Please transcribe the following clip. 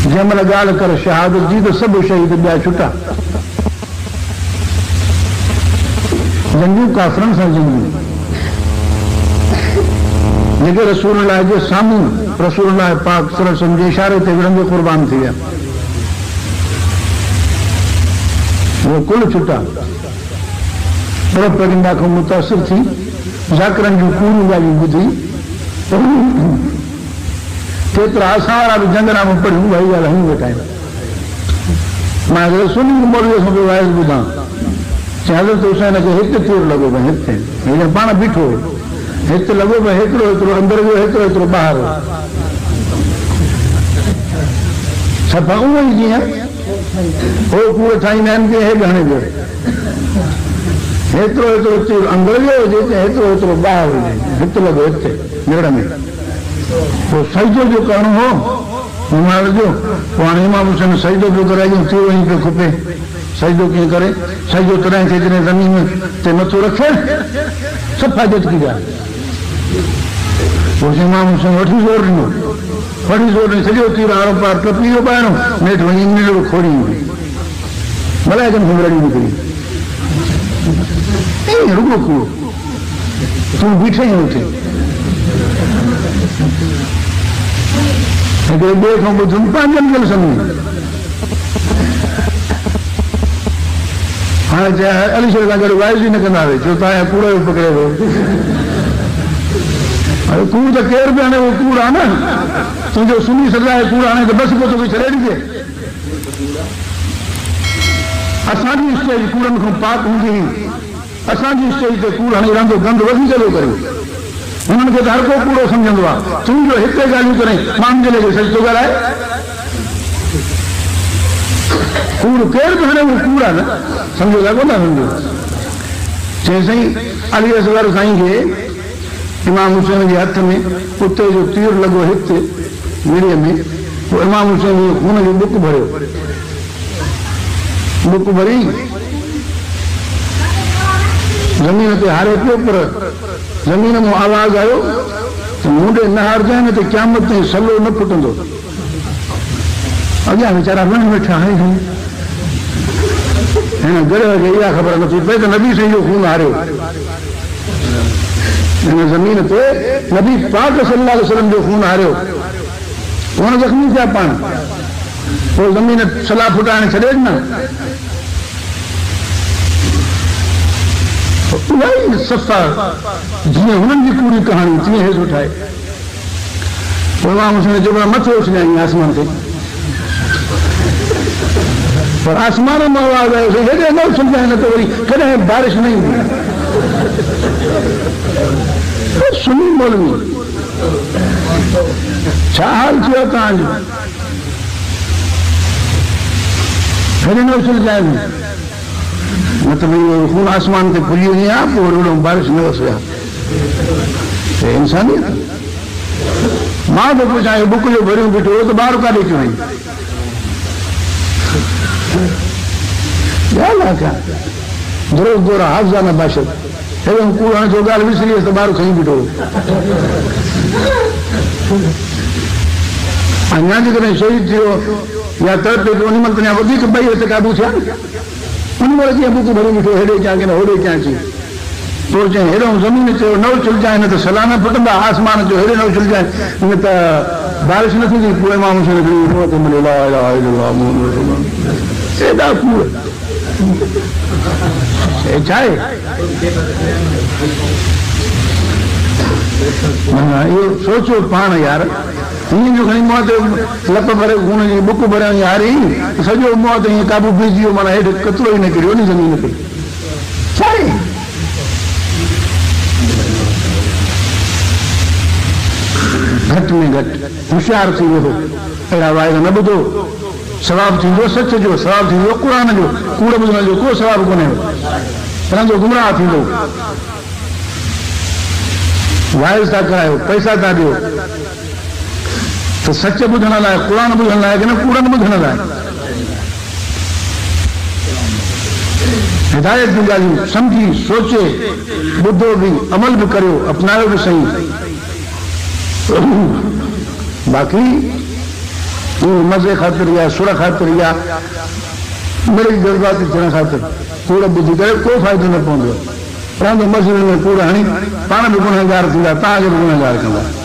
जंहिंमहिल ॻाल्हि कर शहादत जी त सभु शहीद ॿिया छुटा। जंगियूं काफ़रनि सां जंगियूं जेके रसूलुल्लाह जे साम्हूं रसूलुल्लाह पाक सल्लल्लाहु अलैहि वसल्लम जे इशारे ते विढ़ंदे क़ुर्बान थी विया, वो कुल छुटा। प्रोपेगेंडा खां मुतासिर थी ज़ाकिरनि जूं कूड़ियूं ॻाल्हियूं ॿुधी केतिरा असां वारा बि जंगला में पढ़ियूं भई ॻाल्हि हयूं वेठा आहियूं। मां सुनी मौलवीअ खां बि वाइज़ ॿुधां चई हज़रत हुसैन खे हिते तीर लॻो पियो, हिते हीअं पाण बीठो हिते लॻो पियो, हेतिरो हेतिरो अंदरि वियो, हेतिरो हेतिरो ॿाहिरि सफ़ा उहो ई जीअं हो कूड़ ठाहींदा आहिनि की हे घणे वियो, हेतिरो हेतिरो तीर अंदरि वियो हुजे, हेतिरो हेतिरो ॿाहिरि हुजे, हिते लॻो हिते निड़ में। पोइ सजदो जो करणो हो हिमाल जो, पोइ हाणे इमाम हुसैन सजदो पियो कराए तीर वञी पियो खपे। सजदो कीअं करे? सजदो तॾहिं थे जॾहिं ज़मीन ते मथो रखे सफ़ा जटकी जा। पोइ इमाम हुसैन वठी ज़ोर ॾिनो, सॼो तीर आरो पार टपी वियो ॿाहिरों, नेठि वञी निड़ो खोड़ी मलाइकनि खां रड़ी निकिरी रुगो कूड़ो तूं बीठे ई उथे। हिकिड़े ॿिए खां ॿुधुमि पंहिंजनि खे सम्झ हाणे चए अली शर सां गॾु वाइज़ ई न कंदा हुआ, छो तव्हांजा कूड़ पकिड़े वियो। कूड़ त केर बि हाणे उहो कूड़ आहे न, तुंहिंजो सुनी सजाए कूड़ हाणे त बसि पोइ तोखे छॾे ॾिजे। असांजी स्टेज कूड़नि खां पाक हूंदी हुई, असांजी स्टेज ते कूड़ हाणे रहंदो गंद वधीक थो करे। हुननि खे त हर को कूड़ो सम्झंदो आहे, तुंहिंजो हिते ॻाल्हियूं करे माण्हुनि जे लाइ सच थो ॻाल्हाए। कूड़ केर बि हाणे उहो कूड़ आहे न, सम्झो था कोन सम्झो। चई साईं अली असगर साईं खे इमाम हुसैन जे हथ में उते जो तीर लॻो हिते मिड़ीअ में, पोइ इमाम हुसैन हुन जो बुक भरियो, बुक भरी ज़मीन ते हारे पियो, पर ज़मीन मां आवाज़ आयो त मुंडे न हारजांइ न त क़यामत ताईं सलो न फुटंदो। अॻियां वीचारा वञ वेठा आहिनि, हिन गॾ खे इहा ख़बर नथी पए त नबी साईं जो खून हारियो। हिन ज़मीन ते नबी पाक सल्लल्लाहु अलैहि वसल्लम जो खून हारियो, हुन ज़ख़्मी थिया पाण। पोइ ज़मीन सलाह फुटाइण छॾे ॾिना। उहा ई सफ़ा जीअं हुननि जी पूरी कहाणी तीअं हेठि ठाहे। पोइ इमाम हुसैन जो मथे उछलियाईं आसमान ते, पर आसमान में आवाज़ आयो हेॾे न उछलजांइ न त वरी कॾहिं बारिश न ईंदी। सुनी मौलवी छा हाल थियो तव्हांजो? हेॾे न उछलजांइ न त भई खून आसमान ते खुली वञे हा, पोइ वरी बारिश न वसे हा। इंसानियत। मां त पुछां बुक जो भरियूं बीठो त ॿार काॾे कयो आई ॻाल्हि आहे छा? दुरुस्त गोरा हाफ़ज़ा न बाशद हेॾो कूड़ हाणे जो ॻाल्हि विसरी त ॿार खई बीठो। अञा जेकॾहिं शहीद थियो या तड़पे पियो उन महिल त अञा वधीक ॿई हथ क़ाबू थिया, उन महिल कीअं बुक भरी बीठो हेॾे कयां की न होॾे कयां अची। पोइ चई हेॾो ज़मीन चयो न उछलजांइ न त सलाना फुटंदा, आसमान चयो हेॾे न उछलजांइ न त बारिश न थींदी। पोइ मां मुंहिंजे एॾा कूड़ छा आहे? इहो सोचो पाण यार, हीअं जो खणी मुंहं ते लप भरे खून जी बुक भरियां हारी सॼो मुंहं ते हीअं क़ाबू पइजी वियो, माना हेठि कचिरो ई न किरियो नी ज़मीन ते। छा आहे? घटि में घटि होशियारु थी वियो, अहिड़ा वाइदा न ॿुधो। सवाबु थींदो सच जो, सवाबु थींदो क़ुर जो, कूड़ ॿुधण जो को सवाबु कोन्हे, तव्हांजो गुमराह थींदो। वाइज़ था करायो, पैसा था ॾियो त सच ॿुधण लाइ, क़ुर ॿुधण लाइ की न कूड़नि ॿुधण लाइ? हिदायत जूं ॻाल्हियूं सम्झी सोचे ॿुधो बि, अमल बि करियो, अपनायो बि सही। बाक़ी मज़े ख़ातिर या सुर ख़ातिर या मिड़ी जज्बाती थियण ख़ातिर कूड़ ॿुधी करे को फ़ाइदो न पवंदो। पंहिंजे मस्जिद में कूड़ हणी पाण बि गुनहगार थींदा, तव्हांखे बि गुनहगार कंदा।